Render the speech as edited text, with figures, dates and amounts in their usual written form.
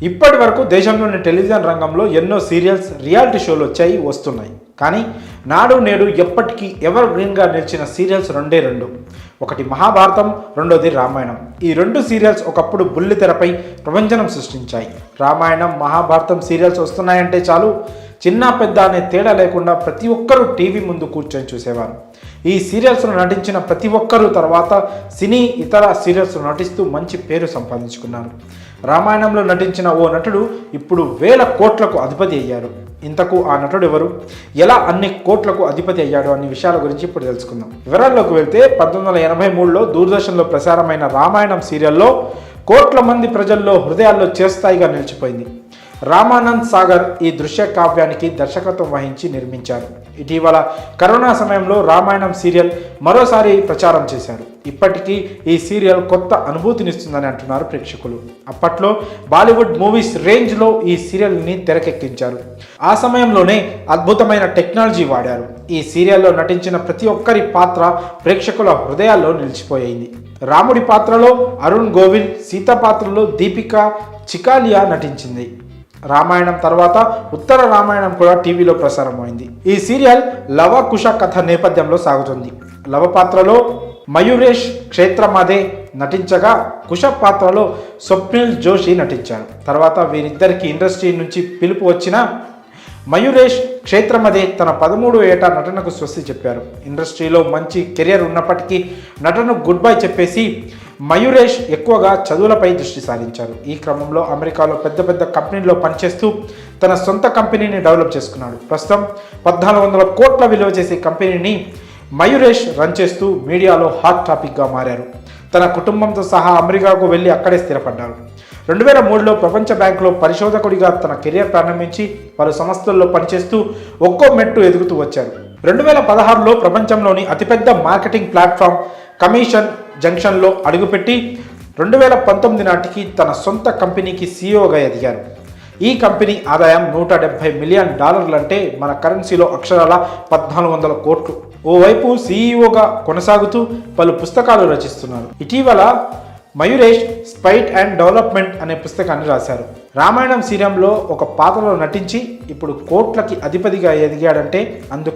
ఇప్పటి వరకు దేశంలోని టెలివిజన్ రంగంలో ఎన్నో సీరియల్స్, రియాలిటీ షోలు వచ్చాయి, వస్తున్నాయి. కానీ నాడు నేడు ఎప్పటికీ ఎవర్ గ్రీన్గా నిలిచిన సీరియల్స్ రెండే రెండు. ఒకటి మహాభారతం, రెండోది రామాయణం. ఈ రెండు సీరియల్స్ ఒకప్పుడు బుల్లితెరపై ప్రపంచం సృష్టించాయి. రామాయణం, మహాభారతం సీరియల్స్ వస్తున్నాయంటే చాలు, చిన్న పెద్ద అనే తేడా లేకుండా ప్రతి ఒక్కరూ టీవీ ముందు కూర్చొని చూసేవారు. ఈ సీరియల్స్లో నటించిన ప్రతి ఒక్కరూ తర్వాత సినీ, ఇతర సీరియల్స్లో నటిస్తూ మంచి పేరు సంపాదించుకున్నారు. రామాయణంలో నటించిన ఓ నటుడు ఇప్పుడు 1000 కోట్లకు అధిపతి అయ్యారు. ఇంతకు ఆ నటుడు ఎవరు, ఎలా అన్ని కోట్లకు అధిపతి అయ్యాడు అనే విషయాల గురించి ఇప్పుడు తెలుసుకుందాం. వివరాల్లోకి వెళ్తే 1983లో దూరదర్శన్లో ప్రసారమైన రామాయణం సీరియల్లో కోట్ల మంది ప్రజల్లో హృదయాల్లో చిరస్థాయిగా నిలిచిపోయింది. రామానంద్ సాగర్ ఈ దృశ్య కావ్యానికి దర్శకత్వం వహించి నిర్మించారు. ఇటీవల కరోనా సమయంలో రామాయణం సీరియల్ మరోసారి ప్రచారం చేశారు. ఇప్పటికీ ఈ సీరియల్ కొత్త అనుభూతినిస్తుందని అంటున్నారు ప్రేక్షకులు. అప్పట్లో బాలీవుడ్ మూవీస్ రేంజ్లో ఈ సీరియల్ని తెరకెక్కించారు. ఆ సమయంలోనే అద్భుతమైన టెక్నాలజీ వాడారు. ఈ సీరియల్లో నటించిన ప్రతి ఒక్కరి పాత్ర ప్రేక్షకుల హృదయాల్లో నిలిచిపోయింది. రాముడి పాత్రలో అరుణ్ గోవిల్, సీత పాత్రలో దీపికా చికాలియా నటించింది. రామాయణం తర్వాత ఉత్తర రామాయణం కూడా టీవీలో ప్రసారమైంది. ఈ సీరియల్ లవ కుశ కథ నేపథ్యంలో సాగుతుంది. లవ పాత్రలో మయూరేష్ క్షేత్రమాదే నటించగా, కుశ పాత్రలో స్వప్నిల్ జోషి నటించారు. తర్వాత వీరిద్దరికి ఇండస్ట్రీ నుంచి పిలుపు వచ్చిన మయూరేష్ క్షేత్రమదే తన 13 ఏట నటనకు స్వస్తి చెప్పారు. ఇండస్ట్రీలో మంచి కెరియర్ ఉన్నప్పటికీ నటనకు గుడ్ బై చెప్పేసి మయూరేష్ ఎక్కువగా చదువులపై దృష్టి సారించారు. ఈ క్రమంలో అమెరికాలో పెద్ద పెద్ద కంపెనీల్లో పనిచేస్తూ తన సొంత కంపెనీని డెవలప్ చేసుకున్నాడు. ప్రస్తుతం 1400 కోట్ల విలువ చేసే కంపెనీని మయూరేష్ రన్ చేస్తూ మీడియాలో హాట్ టాపిక్గా మారారు. తన కుటుంబంతో సహా అమెరికాకు వెళ్ళి అక్కడే స్థిరపడ్డారు. 2003లో ప్రపంచ బ్యాంకులో పరిశోధకుడిగా తన కెరియర్ ప్రారంభించి పలు సంస్థల్లో పనిచేస్తూ ఒక్కో మెట్టు ఎదుగుతూ వచ్చారు. 2016లో ప్రపంచంలోని అతిపెద్ద మార్కెటింగ్ ప్లాట్ఫామ్ కమిషన్ జంక్షన్లో అడుగుపెట్టి 2019 నాటికి తన సొంత కంపెనీకి సీఈఓగా ఎదిగారు. ఈ కంపెనీ ఆదాయం $170 మిలియన్ అంటే మన కరెన్సీలో అక్షరాల 1400 కోట్లు. ఓవైపు సీఈఓగా కొనసాగుతూ పలు పుస్తకాలు రచిస్తున్నారు. ఇటీవల మయూరేష్ స్పైట్ అండ్ డెవలప్మెంట్ అనే పుస్తకాన్ని రాశారు. రామాయణం సీరియల్లో ఒక పాత్రలో నటించి ఇప్పుడు కోట్లకి అధిపతిగా ఎదిగాడంటే అందుకు